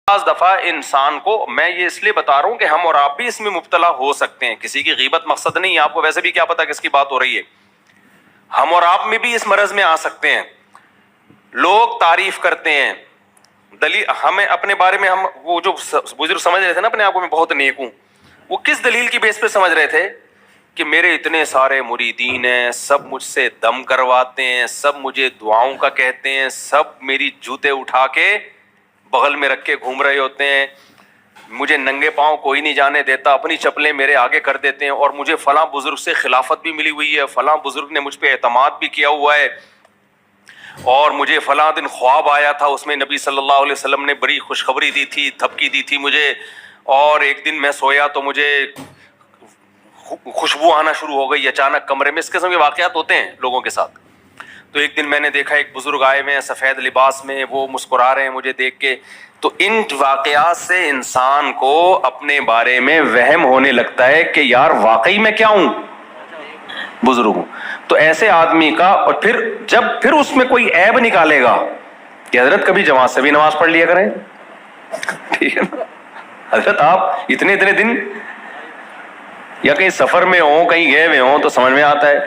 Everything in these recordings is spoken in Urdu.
بعض دفعہ انسان کو، میں یہ اس لیے بتا رہا ہوں کہ ہم اور آپ بھی اس میں مبتلا ہو سکتے ہیں، کسی کی غیبت مقصد نہیں ہے، آپ کو ویسے بھی کیا پتا کس کی بات ہو رہی ہے، ہم اور آپ میں بھی اس مرض میں آ سکتے ہیں۔ لوگ تعریف کرتے ہیں، دلیل ہمیں اپنے بارے میں، ہم وہ جو بزرگ سمجھ رہے تھے نا اپنے آپ کو میں بہت نیک ہوں، وہ کس دلیل کی بیس پہ سمجھ رہے تھے کہ میرے اتنے سارے مریدین ہیں، سب مجھ سے دم کرواتے ہیں، سب مجھے دعاؤں کا کہتے ہیں، سب میری جوتے اٹھا کے بغل میں رکھ کے گھوم رہے ہوتے ہیں، مجھے ننگے پاؤں کوئی نہیں جانے دیتا، اپنی چپلیں میرے آگے کر دیتے ہیں، اور مجھے فلاں بزرگ سے خلافت بھی ملی ہوئی ہے، فلاں بزرگ نے مجھ پہ اعتماد بھی کیا ہوا ہے، اور مجھے فلاں دن خواب آیا تھا، اس میں نبی صلی اللہ علیہ وسلم نے بڑی خوشخبری دی تھی، دھمکی دی تھی مجھے، اور ایک دن میں سویا تو مجھے خوشبو آنا شروع ہو گئی اچانک کمرے میں۔ اس قسم کے واقعات ہوتے ہیں لوگوں کے ساتھ۔ تو ایک دن میں نے دیکھا ایک بزرگ آئے ہوئے ہیں سفید لباس میں، وہ مسکرا رہے ہیں مجھے دیکھ کے۔ تو ان واقعات سے انسان کو اپنے بارے میں وہم ہونے لگتا ہے کہ یار واقعی میں کیا ہوں، بزرگ ہوں۔ تو ایسے آدمی کا، اور پھر اس میں کوئی عیب نکالے گا کہ حضرت کبھی جماعت سے بھی نماز پڑھ لیا کریں، ٹھیک ہے نا حضرت، آپ اتنے دن یا کہیں سفر میں ہوں، کہیں گئے ہوئے ہوں تو سمجھ میں آتا ہے،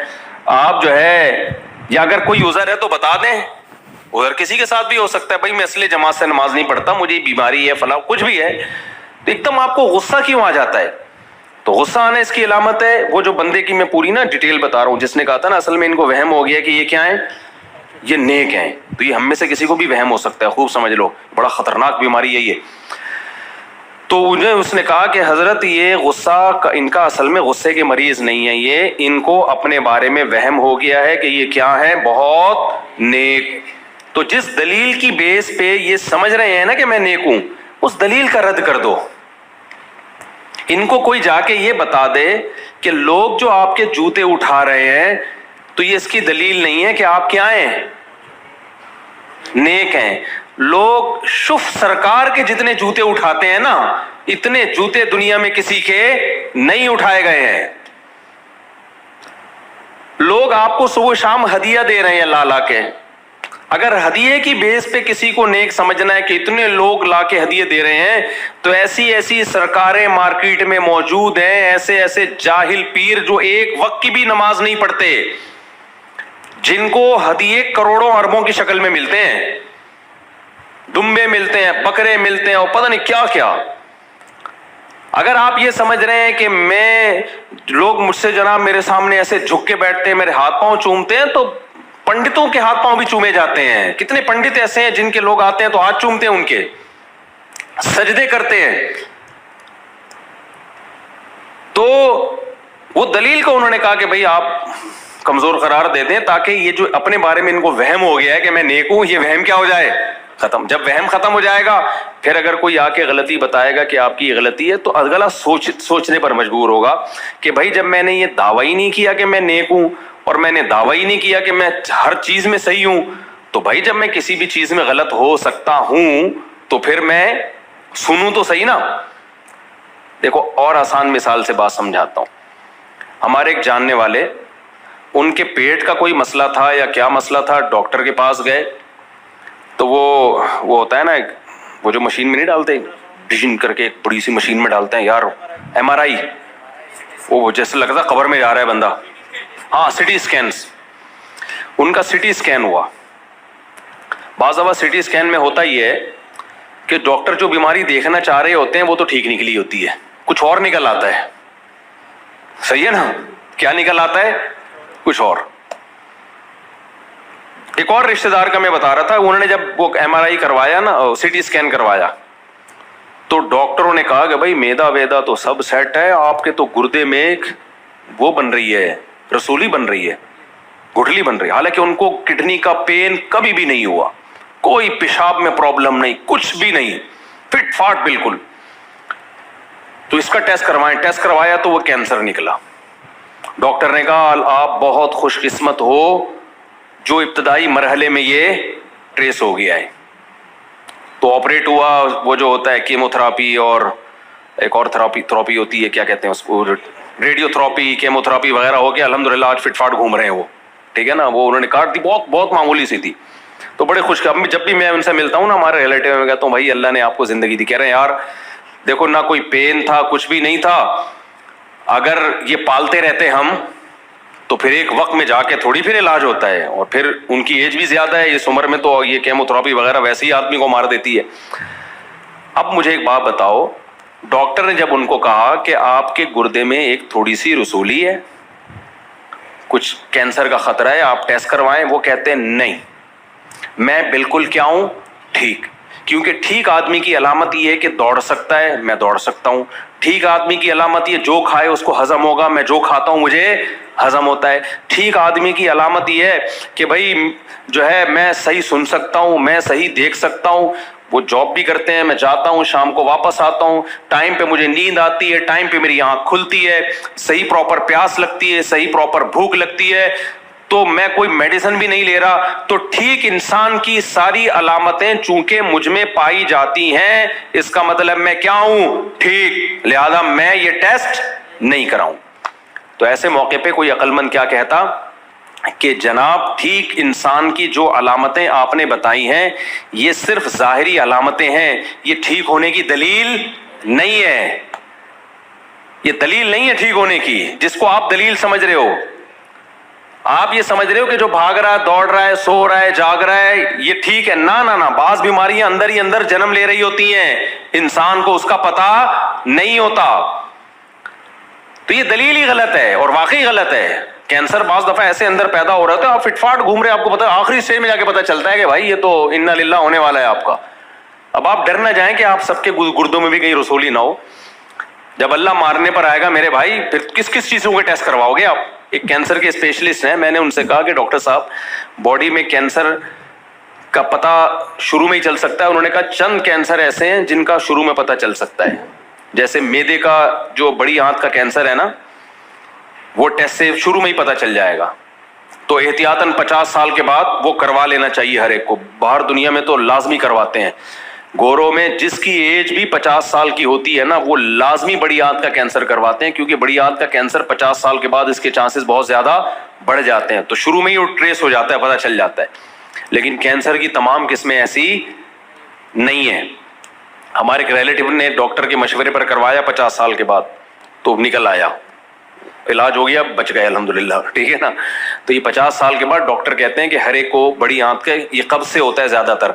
آپ جو ہے، یا اگر کوئی عذر ہے تو بتا دیں، عذر کسی کے ساتھ بھی ہو سکتا ہے، بھائی میں اس لیے جماعت سے نماز نہیں پڑھتا، مجھے بیماری ہے، فلاں کچھ بھی ہے، تو ایک دم آپ کو غصہ کیوں آ جاتا ہے؟ تو غصہ آنا اس کی علامت ہے وہ جو بندے کی میں پوری نا ڈیٹیل بتا رہا ہوں، جس نے کہا تھا نا اصل میں ان کو وہم ہو گیا کہ یہ کیا ہیں، یہ نیک ہیں، تو یہ ہم میں سے کسی کو بھی وہم ہو سکتا ہے، خوب سمجھ لو، بڑا خطرناک بیماری ہے یہ۔ تو اس نے کہا کہ حضرت یہ غصہ، ان کا اصل میں غصے کے مریض نہیں ہے، یہ ان کو اپنے بارے میں وہم ہو گیا ہے کہ یہ کیا ہے، بہت نیک۔ تو جس دلیل کی بیس پہ یہ سمجھ رہے ہیں نا کہ میں نیک ہوں، اس دلیل کا رد کر دو۔ ان کو کوئی جا کے یہ بتا دے کہ لوگ جو آپ کے جوتے اٹھا رہے ہیں تو یہ اس کی دلیل نہیں ہے کہ آپ کیا ہیں، نیک ہیں۔ لوگ شف سرکار کے جتنے جوتے اٹھاتے ہیں نا، اتنے جوتے دنیا میں کسی کے نہیں اٹھائے گئے ہیں۔ لوگ آپ کو صبح شام ہدیہ دے رہے ہیں لا لا کے، اگر ہدیے کی بیس پہ کسی کو نیک سمجھنا ہے کہ اتنے لوگ لا کے ہدیے دے رہے ہیں، تو ایسی سرکاریں مارکیٹ میں موجود ہیں، ایسے جاہل پیر جو ایک وقت کی بھی نماز نہیں پڑھتے، جن کو ہدیے کروڑوں اربوں کی شکل میں ملتے ہیں، دمبے ملتے ہیں، بکرے ملتے ہیں، اور پتہ نہیں کیا کیا۔ اگر آپ یہ سمجھ رہے ہیں کہ لوگ مجھ سے جناب میرے سامنے ایسے جھک کے بیٹھتے ہیں، میرے ہاتھ پاؤں چومتے ہیں، تو پنڈتوں کے ہاتھ پاؤں بھی چومے جاتے ہیں۔ کتنے پنڈت ایسے ہیں جن کے لوگ آتے ہیں تو ہاتھ چومتے ہیں، ان کے سجدے کرتے ہیں۔ تو وہ دلیل کو انہوں نے کہا کہ بھئی آپ کمزور قرار دے دیں، تاکہ یہ جو اپنے بارے میں ان کو وہم ہو گیا ہے کہ میں نیک ہوں، یہ وہم کیا ہو جائے، ختم۔ جب وہم ختم ہو جائے گا، پھر اگر کوئی آ کے غلطی بتائے گا کہ آپ کی یہ غلطی ہے، تو اگلا سوچنے پر مجبور ہوگا کہ بھائی جب میں نے یہ دعویٰ ہی نہیں کیا کہ میں نیک ہوں، اور میں نے دعویٰ ہی نہیں کیا کہ میں ہر چیز میں صحیح ہوں، تو بھائی جب میں کسی بھی چیز میں غلط ہو سکتا ہوں تو پھر میں سنوں تو صحیح نا۔ دیکھو اور آسان مثال سے بات سمجھاتا ہوں۔ ہمارے ایک جاننے والے، ان کے پیٹ کا کوئی مسئلہ تھا یا کیا مسئلہ تھا، ڈاکٹر کے پاس گئے، تو وہ ہوتا ہے نا، وہ جو مشین میں نہیں ڈالتے، ڈیزن کر کے ایک بڑی سی مشین میں ڈالتے ہیں یار، ایم آر آئی، وہ جیسے لگتا ہے قبر میں جا رہا ہے بندہ، ہاں سٹی اسکینز۔ ان کا سٹی اسکین ہوا۔ بعض دفعہ سٹی اسکین میں ہوتا ہی ہے کہ ڈاکٹر جو بیماری دیکھنا چاہ رہے ہوتے ہیں وہ تو ٹھیک نکلی ہوتی ہے، کچھ اور نکل آتا ہے، صحیح ہے نا؟ کیا نکل آتا ہے؟ کچھ اور۔ ایک اور رشتہ دار کا میں بتا رہا تھا، انہوں نے جب وہ ایم آر آئی کروایا نا، سی ٹی اسکین کروایا، تو ڈاکٹروں نے کہا کہ بھائی میدا ویدا تو سب سیٹ ہے، آپ کے تو گردے میں ایک وہ بن رہی ہے، رسولی بن رہی ہے، گٹھلی بن رہی ہے۔ حالانکہ ان کو کڈنی کا پین کبھی بھی نہیں ہوا، کوئی پیشاب میں پرابلم نہیں، کچھ بھی نہیں، فٹ فاٹ بالکل۔ تو اس کا ٹیسٹ کروائیں، ٹیسٹ کروایا تو وہ کینسر نکلا۔ ڈاکٹر نے کہا آپ بہت خوش قسمت ہو جو ابتدائی مرحلے میں یہ ٹریس ہو گیا ہے۔ تو آپریٹ ہوا، وہ جو ہوتا ہے کیمو تھراپی، اور ایک اور تھراپی ہوتی ہے، کیا کہتے ہیں اس کو، ریڈیو تھراپی، کیمو تھراپی وغیرہ ہو کے الحمدللہ آج فٹ فاٹ گھوم رہے ہیں وہ، ٹھیک ہے نا۔ وہ انہوں نے کاٹ دی، بہت معمولی سی تھی۔ تو بڑے خوش، جب بھی میں ان سے ملتا ہوں نا ہمارے ریلیٹیو میں، کہتا ہوں بھائی اللہ نے آپ کو زندگی دی. کہہ رہے ہیں یار دیکھو نہ کوئی پین تھا، کچھ بھی نہیں تھا، اگر یہ پالتے رہتے ہم تو پھر ایک وقت میں جا کے تھوڑی پھر علاج ہوتا ہے، اور پھر ان کی ایج بھی زیادہ ہے، اس عمر میں تو یہ کیموتھراپی وغیرہ ویسے ہی آدمی کو مار دیتی ہے. اب مجھے ایک بات بتاؤ، ڈاکٹر نے جب ان کو کہا کہ آپ کے گردے میں ایک تھوڑی سی رسولی ہے، کچھ کینسر کا خطرہ ہے، آپ ٹیسٹ کروائیں، وہ کہتے ہیں نہیں میں بالکل کیا ہوں، ٹھیک. کیونکہ ٹھیک آدمی کی علامت یہ ہے کہ دوڑ سکتا ہے، میں دوڑ سکتا ہوں. ٹھیک آدمی کی علامت یہ جو کھائے اس کو ہضم ہوگا، میں جو کھاتا ہوں مجھے ہضم ہوتا ہے. ٹھیک آدمی کی علامت یہ ہے کہ بھائی جو ہے میں صحیح سن سکتا ہوں، میں صحیح دیکھ سکتا ہوں، وہ جاب بھی کرتے ہیں، میں جاتا ہوں شام کو واپس آتا ہوں، ٹائم پہ مجھے نیند آتی ہے، ٹائم پہ میری آنکھ کھلتی ہے، صحیح پراپر پیاس لگتی ہے، صحیح پراپر بھوک لگتی ہے، تو میں کوئی میڈیسن بھی نہیں لے رہا. تو ٹھیک انسان کی ساری علامتیں چونکہ مجھ میں پائی جاتی ہیں، اس کا مطلب میں کیا ہوں، ٹھیک، لہذا میں یہ ٹیسٹ نہیں کراؤں. تو ایسے موقع پہ کوئی عقل مند کیا کہتا کہ جناب ٹھیک انسان کی جو علامتیں آپ نے بتائی ہیں یہ صرف ظاہری علامتیں ہیں، یہ ٹھیک ہونے کی دلیل نہیں ہے، یہ دلیل نہیں ہے ٹھیک ہونے کی. جس کو آپ دلیل سمجھ رہے ہو، آپ یہ سمجھ رہے ہو کہ جو بھاگ رہا ہے، دوڑ رہا ہے، سو رہا ہے، جاگ رہا ہے یہ ٹھیک ہے. نہ بعض بیماریاں اندر ہی اندر جنم لے رہی ہوتی ہیں، انسان کو اس کا پتہ نہیں ہوتا. تو یہ دلیل ہی غلط ہے اور واقعی غلط ہے. کینسر بعض دفعہ ایسے اندر پیدا ہو رہا ہے تو آپ فٹ فاٹ گھوم رہے ہیں، آپ کو پتا آخری اسٹیج میں جا کے پتا چلتا ہے کہ بھائی یہ تو انا للہ ہونے والا ہے آپ کا. اب آپ ڈر نہ جائیں کہ آپ سب کے گردوں میں بھی کہیں رسولی نہ ہو. جب اللہ مارنے پر آئے گا میرے بھائی پھر کس کس چیزوں کے ٹیسٹ کرواؤ گے آپ؟ ایک کینسر کے اسپیشلسٹ ہیں، میں نے ان سے کہا کہ ڈاکٹر صاحب باڈی میں کینسر کا پتہ شروع میں ہی چل سکتا ہے. انہوں نے کہا چند کینسر ایسے ہیں جن کا شروع میں پتہ چل سکتا ہے، جیسے میدے کا جو بڑی آنت کا کینسر ہے نا، وہ ٹیسٹ سے شروع میں ہی پتہ چل جائے گا. تو احتیاطاً 50 سال کے بعد وہ کروا لینا چاہیے ہر ایک کو. باہر دنیا میں تو لازمی کرواتے ہیں. گوروں میں جس کی ایج بھی 50 سال کی ہوتی ہے نا وہ لازمی بڑی آنت کا کینسر کرواتے ہیں، کیونکہ بڑی آنت کا کینسر 50 سال کے بعد اس کے چانسز بہت زیادہ بڑھ جاتے ہیں. تو شروع میں ہی وہ ٹریس ہو جاتا ہے، پتہ چل جاتا ہے. لیکن کینسر کی تمام قسمیں ایسی نہیں ہیں. ہمارے ایک ریلیٹیو نے ڈاکٹر کے مشورے پر کروایا 50 سال کے بعد تو نکل آیا، علاج ہو گیا، بچ گئے الحمدللہ، ٹھیک ہے نا. تو یہ 50 سال کے بعد ڈاکٹر کہتے ہیں کہ ہر ایک کو بڑی آنت کا یہ قبض سے ہوتا ہے زیادہ تر.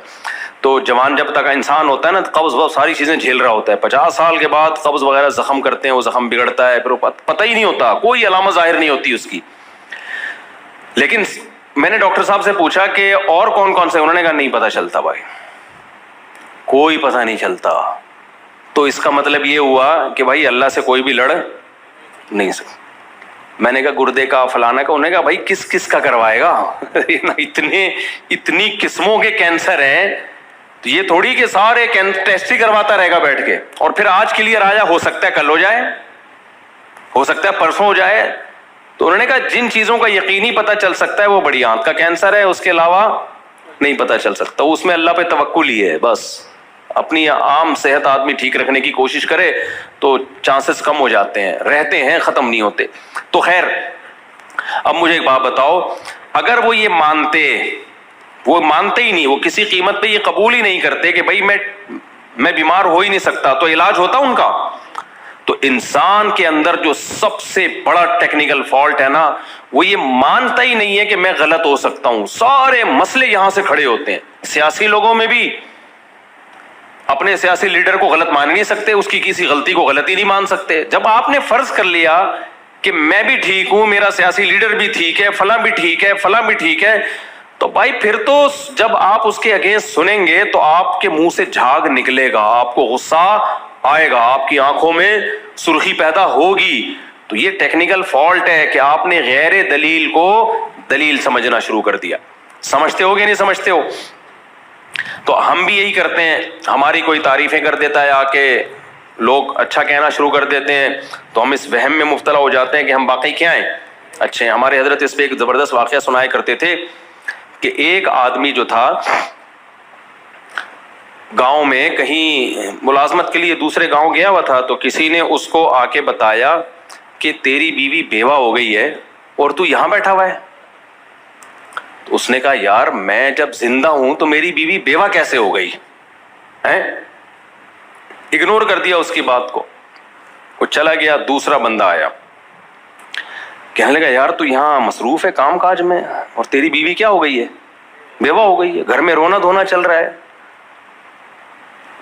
تو جوان جب تک انسان ہوتا ہے نا قبض بہت ساری چیزیں جھیل رہا ہوتا ہے، 50 سال کے بعد قبض وغیرہ زخم کرتے ہیں، وہ زخم بگڑتا ہے، پھر وہ پتہ ہی نہیں ہوتا، کوئی علامت ظاہر نہیں ہوتی اس کی. لیکن میں نے ڈاکٹر صاحب سے پوچھا کہ اور کون کون سے، انہوں نے کہا نہیں پتہ چلتا بھائی، کوئی پتہ نہیں چلتا. تو اس کا مطلب یہ ہوا کہ بھائی اللہ سے کوئی بھی لڑ نہیں سکتا. میں نے کہا گردے کا فلانا کا، انہوں نے کہا بھائی کس کس کا کروائے گا اتنی قسموں کے کینسر ہیں، تو یہ تھوڑی کہ سارے ٹیسٹ ہی کرواتا رہے گا بیٹھ کے اور پھر آج کلیئر آیا، ہو سکتا ہے کل ہو جائے، ہو سکتا ہے پرسوں ہو جائے. تو انہوں نے کہا جن چیزوں کا یقینی پتہ چل سکتا ہے وہ بڑی آنت کا کینسر ہے، اس کے علاوہ نہیں پتہ چل سکتا. اس میں اللہ پہ توکل ہی ہے بس. اپنی عام صحت آدمی ٹھیک رکھنے کی کوشش کرے تو چانسز کم ہو جاتے ہیں، رہتے ہیں، ختم نہیں ہوتے. تو خیر اب مجھے ایک بات بتاؤ، اگر وہ یہ مانتے ہی نہیں، وہ کسی قیمت پہ یہ قبول ہی نہیں کرتے کہ بھائی میں بیمار ہو ہی نہیں سکتا، تو علاج ہوتا ان کا. تو انسان کے اندر جو سب سے بڑا ٹیکنیکل فالٹ ہے نا وہ یہ مانتا ہی نہیں ہے کہ میں غلط ہو سکتا ہوں. سارے مسئلے یہاں سے کھڑے ہوتے ہیں. سیاسی لوگوں میں بھی اپنے سیاسی لیڈر کو غلط مان نہیں سکتے، اس کی کسی غلطی کو غلطی نہیں مان سکتے. جب آپ نے فرض کر لیا کہ میں بھی ٹھیک ہوں، میرا سیاسی لیڈر بھی ٹھیک ہے، فلاں بھی ٹھیک ہے، فلاں بھی ٹھیک ہے، تو بھائی پھر تو جب آپ اس کے اگینسٹ سنیں گے تو آپ کے منہ سے جھاگ نکلے گا، آپ کو غصہ آئے گا، آپ کی آنکھوں میں سرخی پیدا ہوگی. تو یہ ٹیکنیکل فالٹ ہے کہ آپ نے غیر دلیل کو دلیل سمجھنا شروع کر دیا. سمجھتے ہو کہ نہیں سمجھتے ہو؟ تو ہم بھی یہی کرتے ہیں، ہماری کوئی تعریفیں کر دیتا ہے آ کے، لوگ اچھا کہنا شروع کر دیتے ہیں تو ہم اس وہم میں مبتلا ہو جاتے ہیں کہ ہم باقی کیا ہیں، اچھے ہیں. ہمارے حضرت اس پہ ایک زبردست واقعہ سنایا کرتے تھے کہ ایک آدمی جو تھا گاؤں میں کہیں ملازمت کے لیے دوسرے گاؤں گیا ہوا تھا، تو کسی نے اس کو آ کے بتایا کہ تیری بیوی بیوہ ہو گئی ہے اور تو یہاں بیٹھا ہوا ہے. تو اس نے کہا یار میں جب زندہ ہوں تو میری بیوی بیوہ کیسے ہو گئی ہے؟ اگنور کر دیا اس کی بات کو، وہ چلا گیا. دوسرا بندہ آیا، کہنے لگا یار تو یہاں مصروف ہے کام کاج میں اور تیری بیوی کیا ہو گئی ہے؟ بیوہ ہو گئی ہے، گھر میں رونا دھونا چل رہا ہے.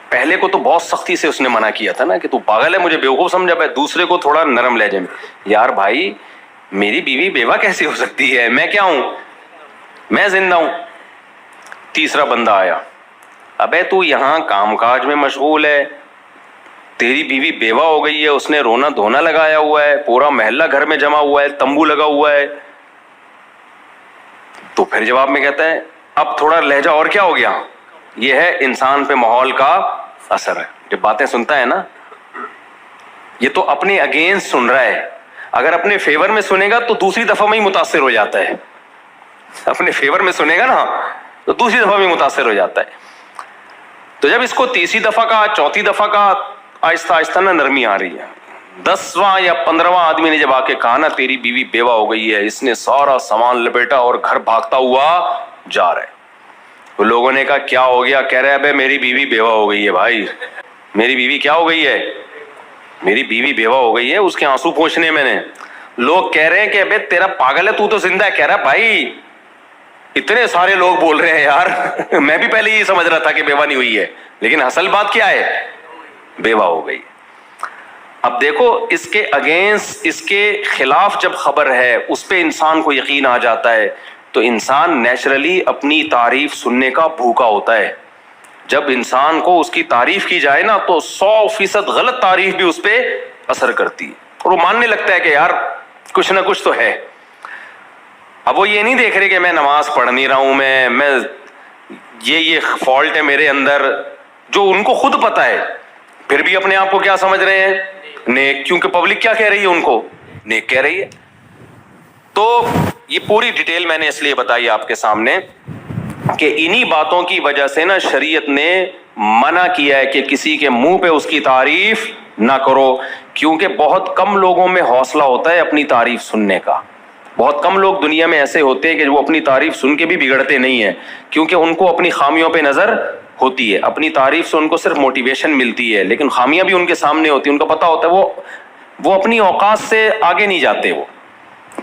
پہلے کو تو بہت سختی سے اس نے منع کیا تھا نا کہ تو پاگل ہے، مجھے بیوقوف سمجھا. پہ دوسرے کو تھوڑا نرم لہجے میں، یار بھائی میری بیوی بیوہ کیسی ہو سکتی ہے؟ میں کیا ہوں؟ میں زندہ ہوں. تیسرا بندہ آیا، ابے تو یہاں کام کاج میں مشغول ہے، تیری بیوی بیوہ ہو گئی ہے، اس نے رونا دھونا لگایا ہوا ہے، پورا محلہ گھر میں جمع ہوا ہے، تمبو لگا ہوا ہے. تو پھر جواب میں کہتا ہے اب تھوڑا لہجہ اور کیا ہو گیا؟ یہ ہے انسان پہ ماحول کا اثر ہے. جب باتیں سنتا ہے نا، یہ تو اپنے اگینسٹ سن رہا ہے، اگر اپنے فیور میں سنے گا تو دوسری دفعہ میں ہی متاثر ہو جاتا ہے. اپنے فیور میں سنے گا نا تو دوسری دفعہ میں متاثر ہو جاتا ہے. تو جب اس کو تیسری دفعہ کا، چوتھی دفعہ کا، آہستہ آہستہ نا نرمی آ رہی ہے. 10واں یا 15واں آدمی نے جب آ کے کہا نا تیری بیوی بیوہ ہو گئی ہے، اس نے سارا سامان لپیٹا اور گھر بھاگتا ہوا جا رہا ہے. تو لوگوں نے کہا کیا ہو گیا؟ کہہ رہے ابے میری بیوی بیوہ ہو گئی ہے بھائی. میری بیوی کیا ہو گئی ہے؟ میری بیوی بیوہ ہو گئی ہے. اس کے آنسو پوچھنے میں نے لوگ کہہ رہے ہیں کہ ابے تیرا پاگل ہے، تو زندہ ہے. کہہ رہا بھائی اتنے سارے لوگ بول رہے ہیں یار میں بھی پہلے یہ سمجھ رہا تھا کہ بیوہ نہیں ہوئی ہے، لیکن اصل بات کیا ہے؟ بیوہ ہو گئی. اب دیکھو اس کے اگینسٹ، اس کے خلاف جب خبر ہے اس پہ انسان کو یقین آ جاتا ہے تو انسان نیچرلی اپنی تعریف سننے کا بھوکا ہوتا ہے. جب انسان کو اس کی تعریف کی جائے نا تو 100% غلط تعریف بھی اس پہ اثر کرتی ہے اور وہ ماننے لگتا ہے کہ یار کچھ نہ کچھ تو ہے. اب وہ یہ نہیں دیکھ رہے کہ میں نماز پڑھ نہیں رہا ہوں، میں یہ فالٹ ہے میرے اندر، جو ان کو خود پتا ہے، پھر بھی اپنے آپ کو کیا سمجھ رہے ہیں؟ نیک. کیونکہ پبلک کیا کہہ رہی ہے؟ ان کو نیک کہہ رہی ہے. تو یہ پوری ڈیٹیل میں نے اس لیے بتائی آپ کے سامنے کہ انہی باتوں کی وجہ سے نا شریعت نے منع کیا ہے کہ کسی کے منہ پہ اس کی تعریف نہ کرو. کیونکہ بہت کم لوگوں میں حوصلہ ہوتا ہے اپنی تعریف سننے کا. بہت کم لوگ دنیا میں ایسے ہوتے ہیں کہ وہ اپنی تعریف سن کے بھی بگڑتے نہیں ہیں، کیونکہ ان کو اپنی خامیوں پہ نظر ہوتی ہے. اپنی تعریف سے ان کو صرف موٹیویشن ملتی ہے، لیکن خامیاں بھی ان کے سامنے ہوتی ہیں. ان کو پتا ہوتا ہے وہ اپنی اوقات سے آگے نہیں جاتے. وہ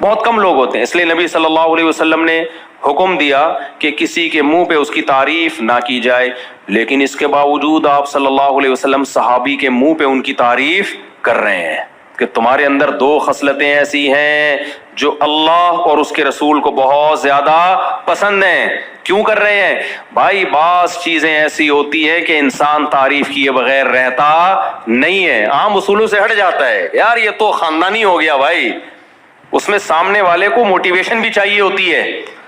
بہت کم لوگ ہوتے ہیں. اس لیے نبی صلی اللہ علیہ وسلم نے حکم دیا کہ کسی کے منہ پہ اس کی تعریف نہ کی جائے. لیکن اس کے باوجود آپ صلی اللہ علیہ وسلم صحابی کے منہ پہ ان کی تعریف کر رہے ہیں کہ تمہارے اندر 2 خصلتیں ایسی ہیں جو اللہ اور اس کے رسول کو بہت زیادہ پسند ہیں. کیوں کر رہے ہیں بھائی؟ بعض چیزیں ایسی ہوتی ہیں کہ انسان تعریف کیے بغیر رہتا نہیں ہے، عام اصولوں سے ہٹ جاتا ہے. یار یہ تو خاندانی ہو گیا بھائی. اس میں سامنے والے کو موٹیویشن بھی چاہیے ہوتی ہے،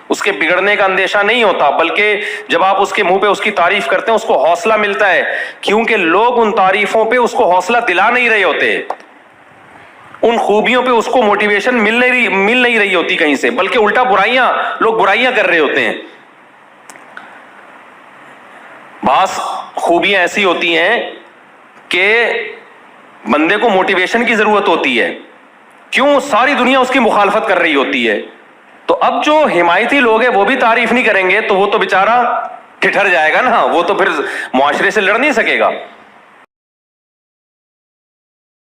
اس کے بگڑنے کا اندیشہ نہیں ہوتا، بلکہ جب آپ اس کے منہ پہ اس کی تعریف کرتے ہیں اس کو حوصلہ ملتا ہے. کیونکہ لوگ ان تعریفوں پہ اس کو حوصلہ دلا نہیں رہے ہوتے، ان خوبیوں پہ اس کو موٹیویشن مل نہیں رہی ہوتی کہیں سے، بلکہ الٹا لوگ برائیاں کر رہے ہوتے ہیں. بعض خوبیاں ایسی ہوتی ہیں کہ بندے کو موٹیویشن کی ضرورت ہوتی ہے. کیوں؟ ساری دنیا اس کی مخالفت کر رہی ہوتی ہے. تو اب جو حمایتی لوگ ہیں وہ بھی تعریف نہیں کریں گے تو وہ تو بیچارہ ٹھٹر جائے گا نا، وہ تو پھر معاشرے سے لڑ نہیں سکے گا.